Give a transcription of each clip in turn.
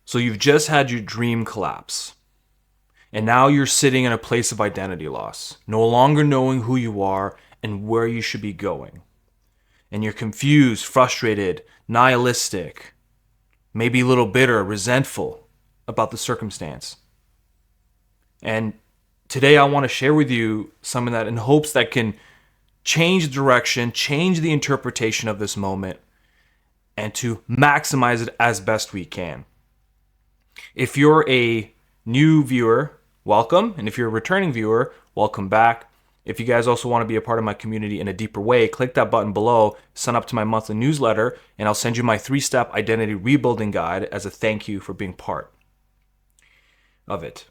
So you've just had your dream collapse. And now you're sitting in a place of identity loss, no longer knowing who you are and where you should be going. And you're confused, frustrated, nihilistic, maybe a little bitter, resentful about the circumstance. And today I want to share with you some of that in hopes that can change the direction, change the interpretation of this moment, and to maximize it as best we can. If you're a new viewer, welcome. And if you're a returning viewer, welcome back. If you guys also want to be a part of my community in a deeper way, click that button below, sign up to my monthly newsletter, and I'll send you my 3-step identity rebuilding guide as a thank you for being part of it.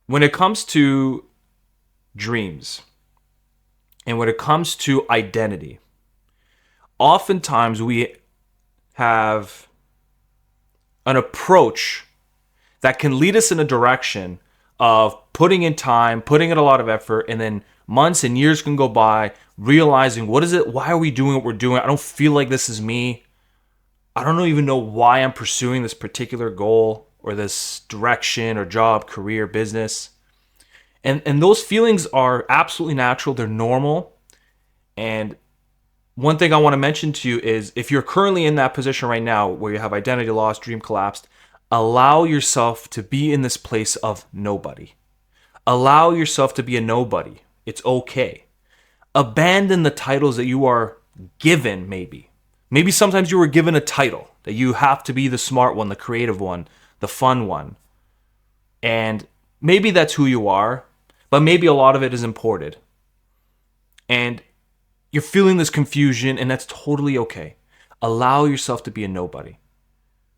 When it comes to dreams and when it comes to identity, oftentimes we have an approach that can lead us in a direction of putting in time, putting in a lot of effort, and then months and years can go by realizing, what is it? Why are we doing what we're doing? I don't feel like this is me. I don't even know why I'm pursuing this particular goal or this direction or job, career, business. And those feelings are absolutely natural. They're normal. And one thing I want to mention to you is if you're currently in that position right now where you have identity loss, dream collapsed, allow yourself to be in this place of nobody. Allow yourself to be a nobody. It's okay. Abandon the titles that you are given, maybe. Maybe sometimes you were given a title that you have to be the smart one, the creative one, the fun one. And maybe that's who you are, but maybe a lot of it is imported. And you're feeling this confusion, and that's totally okay. Allow yourself to be a nobody.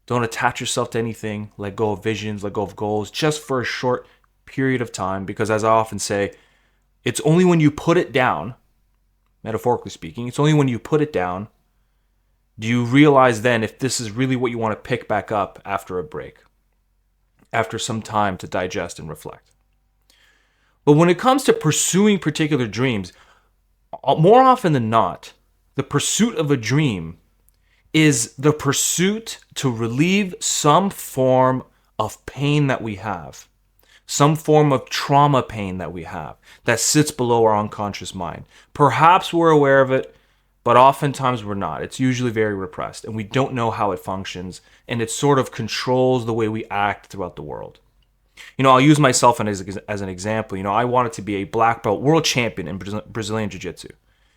Don't attach yourself to anything. Let go of visions, let go of goals, just for a short period of time. Because as I often say, it's only when you put it down, metaphorically speaking, it's only when you put it down, do you realize then if this is really what you want to pick back up after a break, after some time to digest and reflect. But when it comes to pursuing particular dreams, more often than not, the pursuit of a dream is the pursuit to relieve some form of pain that we have, some form of trauma pain that we have that sits below our unconscious mind. Perhaps we're aware of it, but oftentimes we're not. It's usually very repressed, and we don't know how it functions, and it sort of controls the way we act throughout the world. I'll use myself as an example. I wanted to be a black belt world champion in Brazilian Jiu-Jitsu.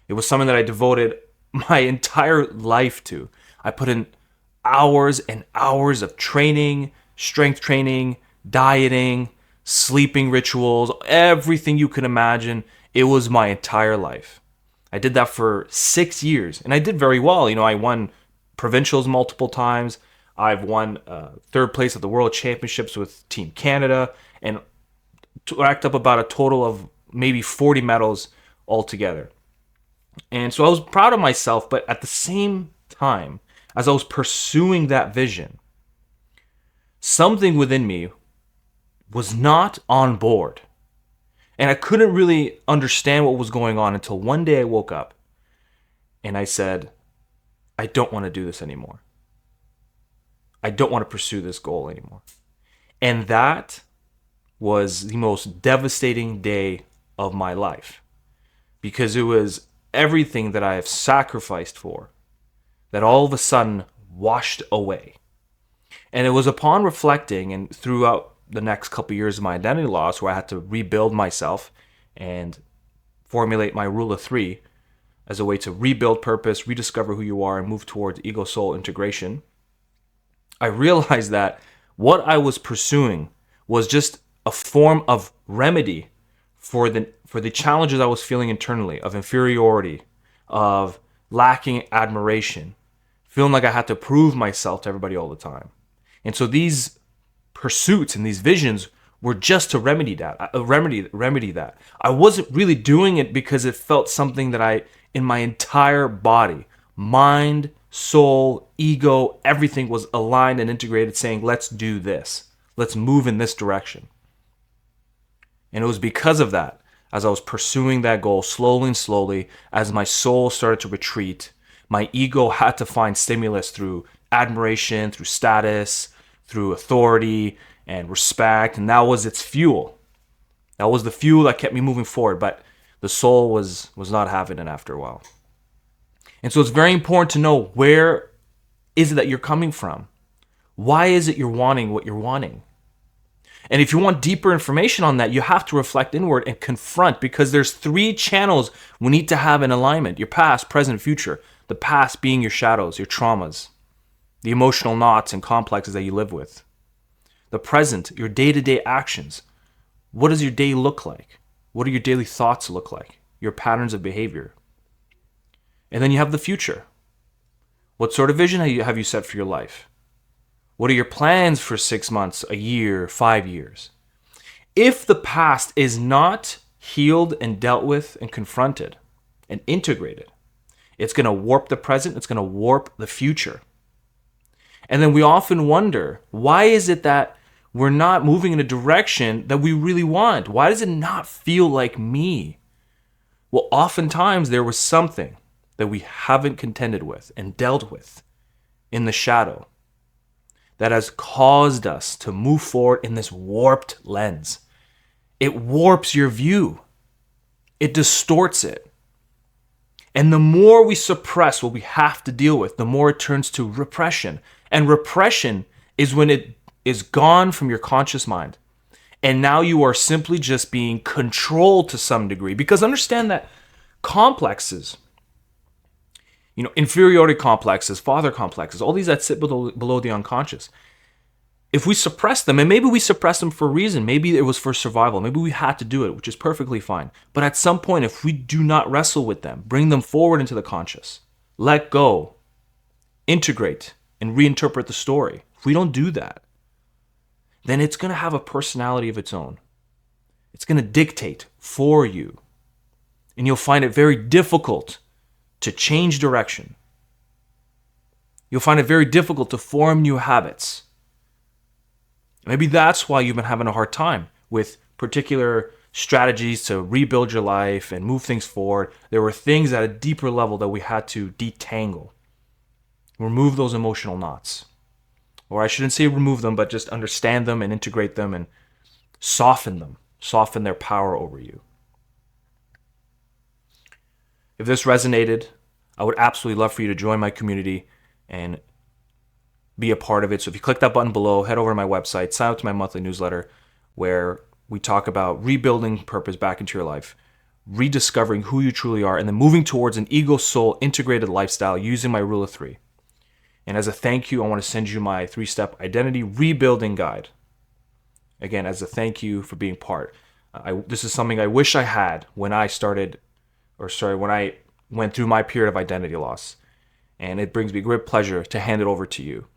It was something that I devoted my entire life to. I put in hours and hours of training, strength training, dieting, sleeping rituals, everything you can imagine. It was my entire life. I did that for 6 years, and I did very well. I won provincials multiple times. I've won third place at the World Championships with Team Canada and racked up about a total of maybe 40 medals altogether. And so I was proud of myself, but at the same time, as I was pursuing that vision, something within me was not on board. And I couldn't really understand what was going on until one day I woke up and I said, I don't want to do this anymore. I don't want to pursue this goal anymore. And that was the most devastating day of my life, because it was everything that I have sacrificed for that all of a sudden washed away. And it was upon reflecting and throughout the next couple of years of my identity loss where I had to rebuild myself and formulate my rule of 3 as a way to rebuild purpose, rediscover who you are, and move towards ego-soul integration. I realized that what I was pursuing was just a form of remedy for the challenges I was feeling internally of inferiority, of lacking admiration, feeling like I had to prove myself to everybody all the time. And so these pursuits and these visions were just to remedy that. I wasn't really doing it because it felt something that in my entire body, mind, soul, ego, everything was aligned and integrated, saying, let's do this. Let's move in this direction. And it was because of that, as I was pursuing that goal slowly, as my soul started to retreat, my ego had to find stimulus through admiration, through status, through authority and respect, and that was its fuel. That was the fuel that kept me moving forward, but the soul was not having it after a while. And so it's very important to know, where is it that you're coming from? Why is it you're wanting what you're wanting? And if you want deeper information on that, you have to reflect inward and confront, because there's 3 channels we need to have in alignment: your past, present, future. The past being your shadows, your traumas, the emotional knots and complexes that you live with. The present, your day-to-day actions. What does your day look like? What do your daily thoughts look like? Your patterns of behavior. And then you have the future. What sort of vision have you set for your life? What are your plans for 6 months, a year, 5 years? If the past is not healed and dealt with and confronted and integrated, it's going to warp the present, it's going to warp the future. And then we often wonder, why is it that we're not moving in a direction that we really want? Why does it not feel like me? Well, oftentimes there was something that we haven't contended with and dealt with in the shadow that has caused us to move forward in this warped lens. It warps your view. It distorts it. And the more we suppress what we have to deal with, the more it turns to repression. And repression is when it is gone from your conscious mind. And now you are simply just being controlled to some degree. Because understand that complexes, inferiority complexes, father complexes, all these that sit below the unconscious. If we suppress them, and maybe we suppress them for a reason, maybe it was for survival, maybe we had to do it, which is perfectly fine. But at some point, if we do not wrestle with them, bring them forward into the conscious, let go, integrate, and reinterpret the story, if we don't do that, then it's going to have a personality of its own. It's going to dictate for you. And you'll find it very difficult to change direction. You'll find it very difficult to form new habits. Maybe that's why you've been having a hard time with particular strategies to rebuild your life and move things forward. There were things at a deeper level that we had to detangle. Remove those emotional knots. Or I shouldn't say remove them, but just understand them and integrate them and soften them. Soften their power over you. If this resonated, I would absolutely love for you to join my community and be a part of it. So if you click that button below, head over to my website, sign up to my monthly newsletter, where we talk about rebuilding purpose back into your life, rediscovering who you truly are, and then moving towards an ego soul integrated lifestyle using my rule of 3. And as a thank you, I want to send you my 3-step identity rebuilding guide. Again, as a thank you for being part. This is something I wish I had when I went through my period of identity loss. And it brings me great pleasure to hand it over to you.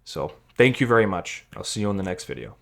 So thank you very much. I'll see you in the next video.